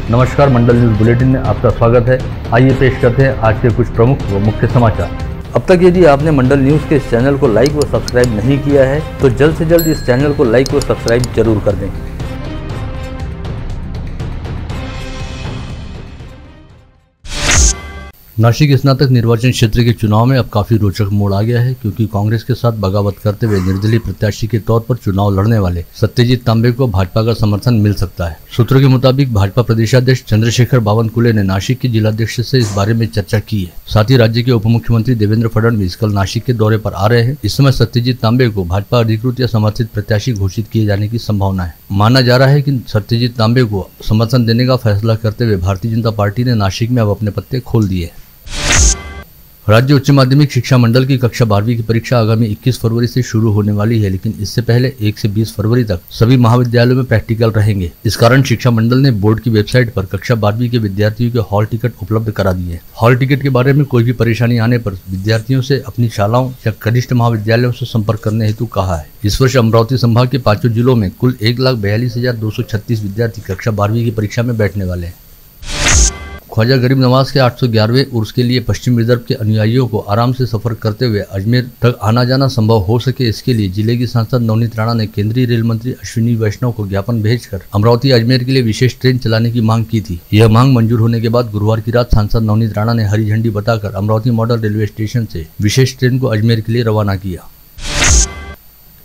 नमस्कार, मंडल news bulletin में आपका स्वागत है। आइए पेश करते हैं आज के कुछ प्रमुख व मुख्य समाचार। अब तक यदि आपने मंडल न्यूज के इस चैनल को लाइक व सब्सक्राइब नहीं किया है तो जल्द से जल्द इस चैनल को लाइक व सब्सक्राइब जरूर कर दें। नासिक स्नातक निर्वाचन क्षेत्र के चुनाव में अब काफी रोचक मोड़ आ गया है, क्योंकि कांग्रेस के साथ बगावत करते हुए निर्दलीय प्रत्याशी के तौर पर चुनाव लड़ने वाले सत्यजीत तांबे को भाजपा का समर्थन मिल सकता है। सूत्रों के मुताबिक भाजपा प्रदेशाध्यक्ष चंद्रशेखर बावनकुले ने नासिक के जिलाध्यक्ष से इस बारे में चर्चा की है। साथ ही राज्य के उप मुख्यमंत्री देवेंद्र फडणवीस कल नासिक के दौरे पर आ रहे हैं। इस समय सत्यजीत तांबे को भाजपा अधिकृत या समर्थित प्रत्याशी घोषित किए जाने की संभावना है। माना जा रहा है कि सत्यजीत तांबे को समर्थन देने का फैसला करते हुए भारतीय जनता पार्टी ने नासिक में अब अपने पत्ते खोल दिए। राज्य उच्च माध्यमिक शिक्षा मंडल की कक्षा 12वीं की परीक्षा आगामी 21 फरवरी से शुरू होने वाली है, लेकिन इससे पहले 1 से 20 फरवरी तक सभी महाविद्यालयों में प्रैक्टिकल रहेंगे। इस कारण शिक्षा मंडल ने बोर्ड की वेबसाइट पर कक्षा 12वीं के विद्यार्थियों के हॉल टिकट उपलब्ध करा दिए हैं। हॉल टिकट के बारे में कोई भी परेशानी आने पर विद्यार्थियों से अपनी शालाओं या कनिष्ठ महाविद्यालयों से संपर्क करने हेतु कहा है। इस वर्ष अमरावती संभाग के 5 जिलों में कुल 1,42,236 विद्यार्थी कक्षा 12वीं की परीक्षा में बैठने वाले हैं। ख्वाजा गरीब नवाज के 811वें उर्स के लिए पश्चिम रिजर्व के अनुयायियों को आराम से सफर करते हुए अजमेर तक आना जाना संभव हो सके, इसके लिए जिले की सांसद नवनीत राणा ने केंद्रीय रेल मंत्री अश्विनी वैष्णव को ज्ञापन भेजकर अमरावती अजमेर के लिए विशेष ट्रेन चलाने की मांग की थी। यह मांग मंजूर होने के बाद गुरुवार की रात सांसद नवनीत राणा ने हरी झंडी बताकर अमरावती मॉडल रेलवे स्टेशन से विशेष ट्रेन को अजमेर के लिए रवाना किया।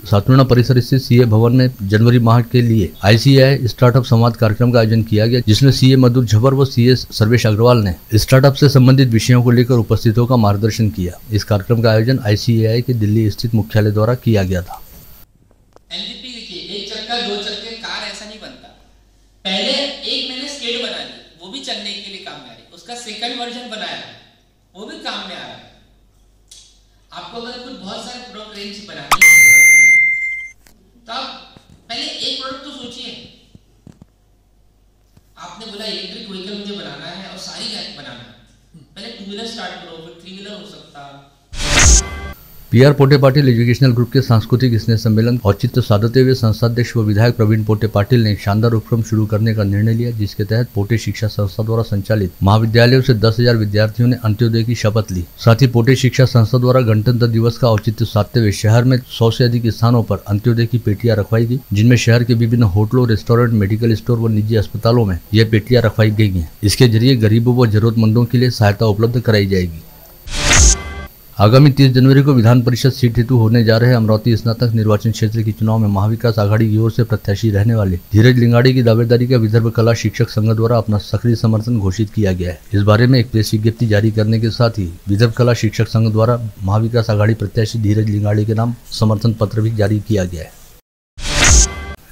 सातुर्णा परिसर स्थित सीए भवन में जनवरी माह के लिए आईसीएआई स्टार्टअप संवाद कार्यक्रम का आयोजन किया गया, जिसमें सीए मधुर झबर व सीए सर्वेश अग्रवाल ने स्टार्टअप से संबंधित विषयों को लेकर उपस्थितों का मार्गदर्शन किया। इस कार्यक्रम का आयोजन आईसीएआई के दिल्ली स्थित मुख्यालय द्वारा किया गया था। एनडीपी लिखिए, 1 चक्का 2 चक्के कार ऐसा नहीं बनता। पहले एक मैंने स्केट बना ली, वो भी चलने के लिए काम में आ रही। उसका सेकंड वर्जन बनाया, वो भी काम में आ रहा है। आपको अगर कुछ बहुत सारे प्रोडक्ट रेंज बनानी है तो आप पहले एक प्रोडक्ट तो सोचिए। आपने बोला इलेक्ट्रिक व्हीकल मुझे बनाना है और सारी गाड़ी बनाना है, पहले 2 व्हीलर स्टार्ट करो, फिर 3 व्हीलर हो सकता। पीआर पोटे पाटिल एजुकेशनल ग्रुप के सांस्कृतिक स्नेह सम्मेलन औचित्य साधते हुए संस्थाध्यक्ष व विधायक प्रवीण पोटे पाटिल ने एक शानदार उपक्रम शुरू करने का निर्णय लिया, जिसके तहत पोटे शिक्षा संस्था द्वारा संचालित महाविद्यालयों से 10,000 विद्यार्थियों ने अंत्योदय की शपथ ली। साथ ही पोटे शिक्षा संस्था द्वारा गणतंत्र दिवस का औचित्य साधते हुए शहर में 100 से अधिक स्थानों पर अंत्योदय की पेटियां रखवाई गई, जिनमें शहर के विभिन्न होटलों, रेस्टोरेंट, मेडिकल स्टोर व निजी अस्पतालों में यह पेटियां रखवाई गई हैं। इसके जरिए गरीबों व जरूरतमंदों के लिए सहायता उपलब्ध कराई जाएगी। आगामी 30 जनवरी को विधान परिषद सीट हेतु होने जा रहे अमरावती स्नातक निर्वाचन क्षेत्र के चुनाव में महाविकास आघाड़ी की ओर से प्रत्याशी रहने वाले धीरज लिंगाड़ी की दावेदारी का विदर्भ कला शिक्षक संघ द्वारा अपना सक्रिय समर्थन घोषित किया गया है। इस बारे में एक प्रेस विज्ञप्ति जारी करने के साथ ही विदर्भ कला शिक्षक संघ द्वारा महाविकास आघाड़ी प्रत्याशी धीरज लिंगाड़ी के नाम समर्थन पत्र भी जारी किया गया है।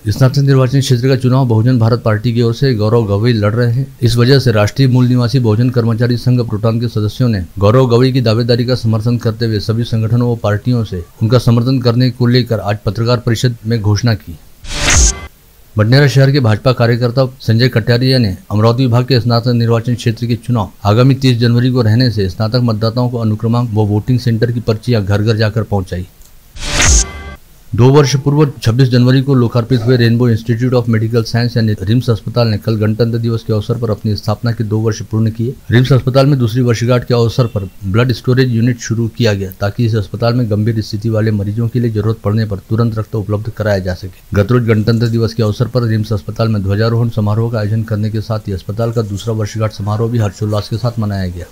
स्नातक निर्वाचन क्षेत्र का चुनाव बहुजन भारत पार्टी की ओर से गौरव गवई लड़ रहे हैं। इस वजह से राष्ट्रीय मूल निवासी बहुजन कर्मचारी संघ प्रोटान के सदस्यों ने गौरव गवई की दावेदारी का समर्थन करते हुए सभी संगठनों व पार्टियों से उनका समर्थन करने को लेकर आज पत्रकार परिषद में घोषणा की। बडनेरा शहर के भाजपा कार्यकर्ता संजय कटारिया ने अमरावती विभाग के स्नातक निर्वाचन क्षेत्र के चुनाव आगामी 30 जनवरी को रहने से स्नातक मतदाताओं को अनुक्रमांक व वोटिंग सेंटर की पर्चियां घर घर जाकर पहुंचाई। 2 वर्ष पूर्व 26 जनवरी को लोकार्पित हुए rainbow institute of medical science यानी रिम्स अस्पताल ने कल गणतंत्र दिवस के अवसर पर अपनी स्थापना के 2 वर्ष पूर्ण किए। रिम्स अस्पताल में दूसरी वर्षगांठ के अवसर पर ब्लड स्टोरेज यूनिट शुरू किया गया, ताकि इस अस्पताल में गंभीर स्थिति वाले मरीजों के लिए जरूरत पड़ने पर तुरंत रक्त उपलब्ध कराया जा सके। गतरोज गणतंत्र दिवस के अवसर पर रिम्स अस्पताल में ध्वजारोहण समारोह का आयोजन करने के साथ ही अस्पताल का दूसरा वर्षगांठ समारोह भी हर्षोल्लास के साथ मनाया गया।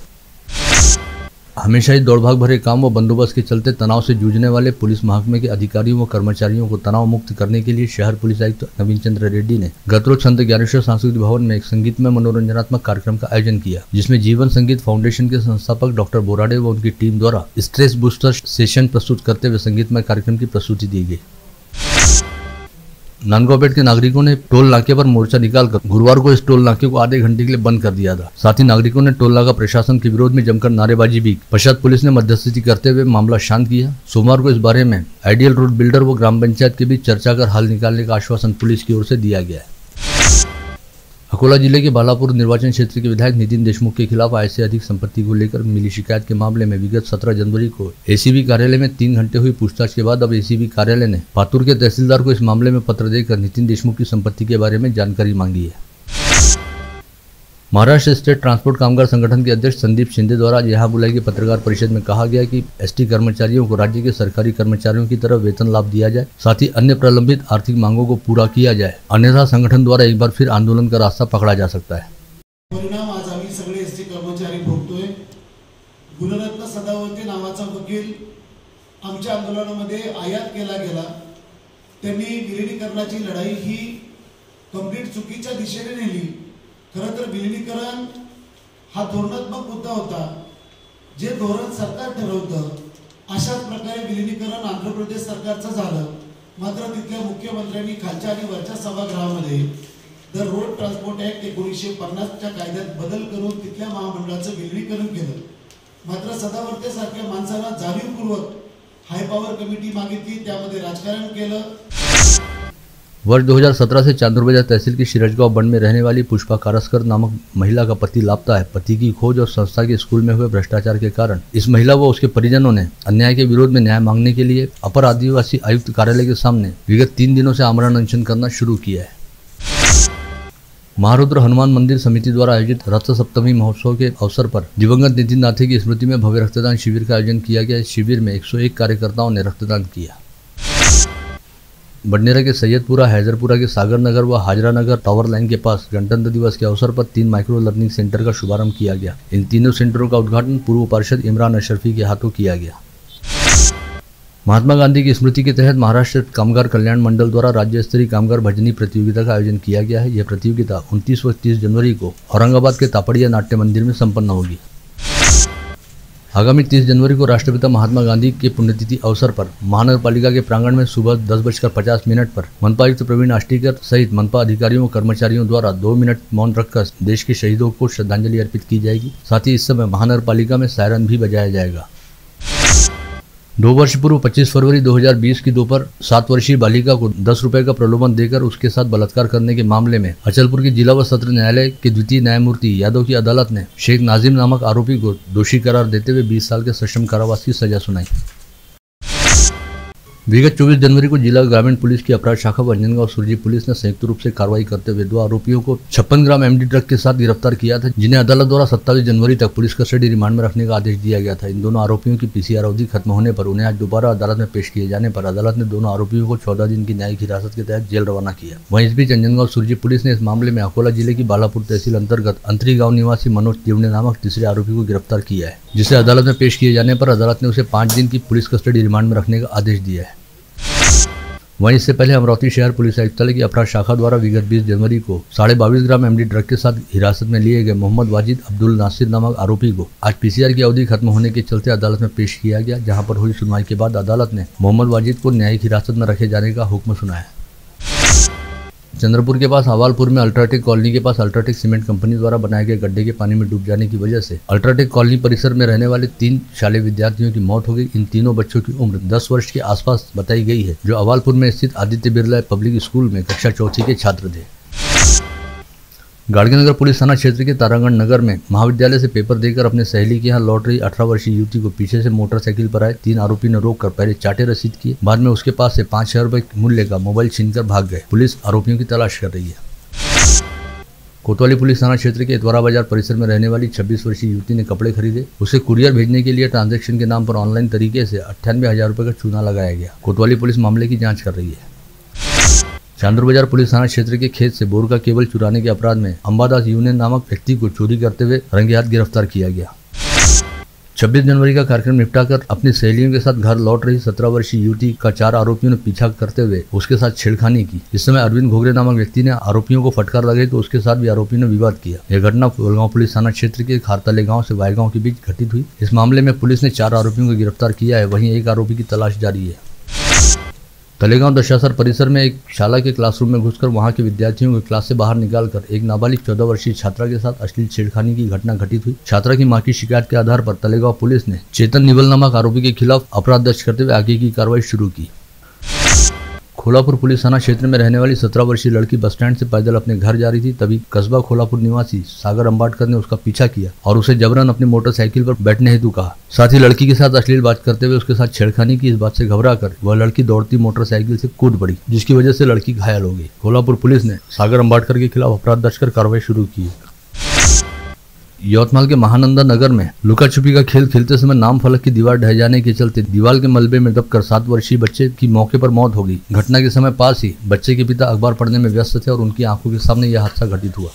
हमेशा ही दौड़भाग भरे काम व बंदोबस्त के चलते तनाव से जूझने वाले पुलिस महकमे के अधिकारियों व कर्मचारियों को तनाव मुक्त करने के लिए शहर पुलिस आयुक्त नवीन चंद्र रेड्डी ने गतरोज संत ज्ञानेश्वर सांस्कृतिक भवन में एक संगीतमय मनोरंजनात्मक कार्यक्रम का आयोजन किया, जिसमें जीवन संगीत फाउंडेशन के संस्थापक डॉक्टर बोराडे व उनकी टीम द्वारा स्ट्रेस बूस्टर सेशन प्रस्तुत करते हुए संगीतमय कार्यक्रम की प्रस्तुति दी गई। नांदगांव के नागरिकों ने टोल नाके पर मोर्चा निकालकर गुरुवार को इस टोल नाके को आधे घंटे के लिए बंद कर दिया था। साथ ही नागरिकों ने टोल नाका प्रशासन के विरोध में जमकर नारेबाजी भी। पश्चात पुलिस ने मध्यस्थता करते हुए मामला शांत किया। सोमवार को इस बारे में आइडियल रोड बिल्डर व ग्राम पंचायत के बीच चर्चा कर हल निकालने का आश्वासन पुलिस की ओर से दिया गया है। अकोला जिले के बालापुर निर्वाचन क्षेत्र के विधायक नितिन देशमुख के खिलाफ आय से अधिक संपत्ति को लेकर मिली शिकायत के मामले में विगत 17 जनवरी को एसीबी कार्यालय में 3 घंटे हुई पूछताछ के बाद अब एसीबी कार्यालय ने पातुर के तहसीलदार को इस मामले में पत्र देकर नितिन देशमुख की संपत्ति के बारे में जानकारी मांगी है। महाराष्ट्र स्टेट ट्रांसपोर्ट कामगार संगठन के अध्यक्ष संदीप शिंदे द्वारा यहाँ बुलाई गई पत्रकार परिषद में कहा गया कि एसटी कर्मचारियों को राज्य के सरकारी कर्मचारियों की तरह वेतन लाभ दिया जाए, साथ ही अन्य प्रलंबित आर्थिक मांगों को पूरा किया जाए, अन्यथा संगठन द्वारा एक बार फिर आंदोलन का रास्ता पकड़ा जा सकता है। परिणाम आज आम्ही सगळे एसटी कर्मचारी भोगतोय। गुणरत्न सदावर्ते नावाचा वकील आमच्या आंदोलनामध्ये आयात केला गेला। त्यांनी विलीनीकरणाची लढाई ही कंप्लीट चुकीच्या दिशेने नेली। खरं तर विलीनीकरण हा धोरणात्मक मुद्दा होता, जे धोरण सरकार ठरवतं अशाच प्रकारे विलीनीकरण आंध्र प्रदेश सरकारचं झालं। मात्र तिथल्या मुख्यमंत्र्यांनी खालच्या आणि वरच्या सभागृहामध्ये द रोड ट्रान्सपोर्ट ऍक्ट 1950च्या कायद्यात बदल करून तिथल्या महामंडळाचं विलीनीकरण केलं। मात्र सदावर्ते सारख्या माणसाला जाणीवपूर्वक हाय पॉवर कमिटी मागितली, त्यामध्ये राजकारण केलं। वर्ष 2017 से चांदूर बाजार तहसील की शिरजगांव बंड में रहने वाली पुष्पा कारस्कर नामक महिला का पति लापता है। पति की खोज और संस्था के स्कूल में हुए भ्रष्टाचार के कारण इस महिला व उसके परिजनों ने अन्याय के विरोध में न्याय मांगने के लिए अपर आदिवासी आयुक्त कार्यालय के सामने विगत 3 दिनों से आमरण अनशन करना शुरू किया है। महारुद्र हनुमान मंदिर समिति द्वारा आयोजित रथ सप्तमी महोत्सव के अवसर पर दिवंगत नितिन नाथे की स्मृति में भव्य रक्तदान शिविर का आयोजन किया गया। इस शिविर में 101 कार्यकर्ताओं ने रक्तदान किया। बडनेरा के सैयदपुरा, हैदरपुरा के सागर नगर व हाजरा नगर टावर लाइन के पास गणतंत्र दिवस के अवसर पर 3 माइक्रो लर्निंग सेंटर का शुभारंभ किया गया। इन तीनों सेंटरों का उद्घाटन पूर्व पार्षद इमरान अशरफी के हाथों किया गया। महात्मा गांधी की स्मृति के तहत महाराष्ट्र कामगार कल्याण मंडल द्वारा राज्य स्तरीय कामगार भजनी प्रतियोगिता का आयोजन किया गया है। यह प्रतियोगिता 29 व 30 जनवरी को औरंगाबाद के तापड़िया नाट्य मंदिर में संपन्न होगी। आगामी 30 जनवरी को राष्ट्रपिता महात्मा गांधी के पुण्यतिथि अवसर पर महानगरपालिका के प्रांगण में सुबह 10:50 पर मनपा आयुक्त प्रवीण आष्टीकर सहित मनपा अधिकारियों व कर्मचारियों द्वारा 2 मिनट मौन रखकर देश के शहीदों को श्रद्धांजलि अर्पित की जाएगी। साथ ही इस समय महानगरपालिका में सायरन भी बजाया जाएगा। 2 वर्ष पूर्व 25 फरवरी 2020 की दोपहर 7 वर्षीय बालिका को 10 रुपए का प्रलोभन देकर उसके साथ बलात्कार करने के मामले में अचलपुर की जिला व सत्र न्यायालय के द्वितीय न्यायमूर्ति यादव की अदालत ने शेख नाजिम नामक आरोपी को दोषी करार देते हुए 20 साल के सश्रम कारावास की सजा सुनाई। विगत 24 जनवरी को जिला ग्रामीण पुलिस की अपराध शाखा व अंजनगांव सुरजी पुलिस ने संयुक्त रूप से कार्रवाई करते हुए 2 आरोपियों को 56 ग्राम एमडी ड्रग के साथ गिरफ्तार किया था, जिन्हें अदालत द्वारा 27 जनवरी तक पुलिस कस्टडी रिमांड में रखने का आदेश दिया गया था। इन दोनों आरोपियों की पीसीआर अवधि खत्म होने पर उन्हें आज दोबारा अदालत में पेश किए जाने पर अदालत ने दोनों आरोपियों को 14 दिन की न्यायिक हिरासत के तहत जेल रवाना किया। वहीं इस बीच अंजनगांव सुरजी पुलिस ने इस मामले में अकोला जिले की बालापुर तहसील अंतर्गत अंतरी गाँव निवासी मनोज तिवणे नामक तीसरे आरोपी को गिरफ्तार किया है, जिसे अदालत में पेश किए जाने पर अदालत ने उसे 5 दिन की पुलिस कस्टडी रिमांड में रखने का आदेश दिया है। वहीं इससे पहले अमरावती शहर पुलिस आयुक्तालय की अपराध शाखा द्वारा विगत 20 जनवरी को 22.5 ग्राम एमडी ड्रग के साथ हिरासत में लिए गए मोहम्मद वाजिद अब्दुल नासिर नामक आरोपी को आज पीसीआर की अवधि खत्म होने के चलते अदालत में पेश किया गया, जहां पर हुई सुनवाई के बाद अदालत ने मोहम्मद वाजिद को न्यायिक हिरासत में रखे जाने का हुक्म सुनाया। चंद्रपुर के पास अवालपुर में अल्ट्राटेक कॉलोनी के पास अल्ट्राटेक सीमेंट कंपनी द्वारा बनाए गए गड्ढे के पानी में डूब जाने की वजह से अल्ट्राटेक कॉलोनी परिसर में रहने वाले 3 शालेय विद्यार्थियों की मौत हो गई। इन तीनों बच्चों की उम्र 10 वर्ष के आसपास बताई गई है, जो अवालपुर में स्थित आदित्य बिरला पब्लिक स्कूल में कक्षा 4 के छात्र थे। गाड़गीनगर पुलिस थाना क्षेत्र के तारागढ़ नगर में महाविद्यालय से पेपर देकर अपने सहेली के यहाँ लौट रही 18 वर्षीय युवती को पीछे से मोटरसाइकिल पर आए 3 आरोपी ने रोककर पहले चाटे रसीद किए, बाद में उसके पास से 5,000 रुपए मूल्य का मोबाइल छीनकर भाग गए। पुलिस आरोपियों की तलाश कर रही है। कोतवाली पुलिस थाना क्षेत्र के इतवारा बाजार परिसर में रहने वाली 26 वर्षीय युवती ने कपड़े खरीदे। उसे कुरियर भेजने के लिए ट्रांजैक्शन के नाम पर ऑनलाइन तरीके से 98,000 रुपए का चूना लगाया गया। कोतवाली पुलिस मामले की जाँच कर रही है। चांदूर बाजार पुलिस थाना क्षेत्र के खेत से बोर का केबल चुराने के अपराध में अंबादास यूने नामक व्यक्ति को चोरी करते हुए रंगे हाथ गिरफ्तार किया गया। 26 जनवरी का कार्यक्रम निपटाकर अपनी सहेलियों के साथ घर लौट रही 17 वर्षीय युवती का 4 आरोपियों ने पीछा करते हुए उसके साथ छेड़खानी की। इस समय अरविंद घोगरे नामक व्यक्ति ने आरोपियों को फटकार लगाई तो उसके साथ भी आरोपी ने विवाद किया। यह घटना कोलगांव पुलिस थाना क्षेत्र के खारतले गांव से वायगांव के बीच घटित हुई। इस मामले में पुलिस ने 4 आरोपियों को गिरफ्तार किया है, वहीं एक आरोपी की तलाश जारी है। तलेगांव दशासर परिसर में एक शाला के क्लासरूम में घुसकर वहां के विद्यार्थियों को क्लास से बाहर निकालकर एक नाबालिग 14 वर्षीय छात्रा के साथ अश्लील छेड़खानी की घटना घटित हुई। छात्रा की मां की शिकायत के आधार पर तलेगांव पुलिस ने चेतन निवल नामक आरोपी के खिलाफ अपराध दर्ज करते हुए आगे की कार्रवाई शुरू की। खोलापुर पुलिस थाना क्षेत्र में रहने वाली 17 वर्षीय लड़की बस स्टैंड से पैदल अपने घर जा रही थी, तभी कस्बा खोलापुर निवासी सागर अंबाटकर ने उसका पीछा किया और उसे जबरन अपनी मोटरसाइकिल पर बैठने हेतु कहा। साथ ही लड़की के साथ अश्लील बात करते हुए उसके साथ छेड़खानी की। इस बात से घबराकर वह लड़की दौड़ती मोटरसाइकिल से कूद पड़ी, जिसकी वजह से लड़की घायल हो गई। खोलापुर पुलिस ने सागर अंबाटकर के खिलाफ अपराध दर्ज कर कार्रवाई शुरू की। यवतमाल के महानंदा नगर में लुका छुपी का खेल खेलते समय नाम फलक की दीवार ढह जाने के चलते दीवार के मलबे में दबकर 7 वर्षीय बच्चे की मौके पर मौत हो गई। घटना के समय पास ही बच्चे के पिता अखबार पढ़ने में व्यस्त थे और उनकी आंखों के सामने यह हादसा घटित हुआ।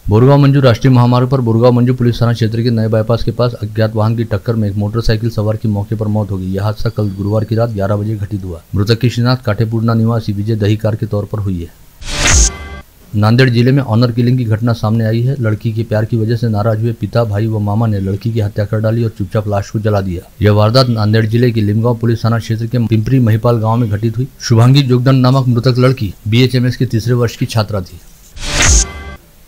बोरगांव मंजू राष्ट्रीय महामार्ग पर बोरगांव मंजू पुलिस थाना क्षेत्र के नए बाईपास के पास अज्ञात वाहन की टक्कर में एक मोटरसाइकिल सवार की मौके पर मौत हो गई। यह हादसा कल गुरुवार की रात 11 बजे घटित हुआ। मृतक की शिनाख्त काठेपुरना निवासी विजय दहीकार के तौर पर हुई है। नांदेड़ जिले में ऑनर किलिंग की घटना सामने आई है। लड़की के प्यार की वजह से नाराज हुए पिता, भाई व मामा ने लड़की की हत्या कर डाली और चुपचाप लाश को जला दिया। यह वारदात नांदेड़ जिले के लिमगांव पुलिस थाना क्षेत्र के पिंपरी महिपाल गांव में घटित हुई। शुभांगी जोगदंड नामक मृतक लड़की BHMS के तीसरे वर्ष की छात्रा थी।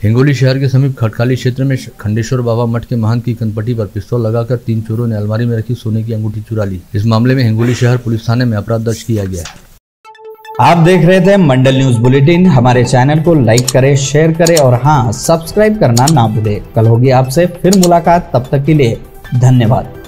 हिंगोली शहर के समीप खटकाली क्षेत्र में खंडेश्वर बाबा मठ के महंत की कनपट्टी पर पिस्तौल लगाकर 3 चोरों ने अलमारी में रखी सोने की अंगूठी चुरा ली। इस मामले में हिंगोली शहर पुलिस थाने में अपराध दर्ज किया गया है। आप देख रहे थे मंडल न्यूज बुलेटिन। हमारे चैनल को लाइक करें, शेयर करें और हाँ, सब्सक्राइब करना ना भूलें। कल होगी आपसे फिर मुलाकात, तब तक के लिए धन्यवाद।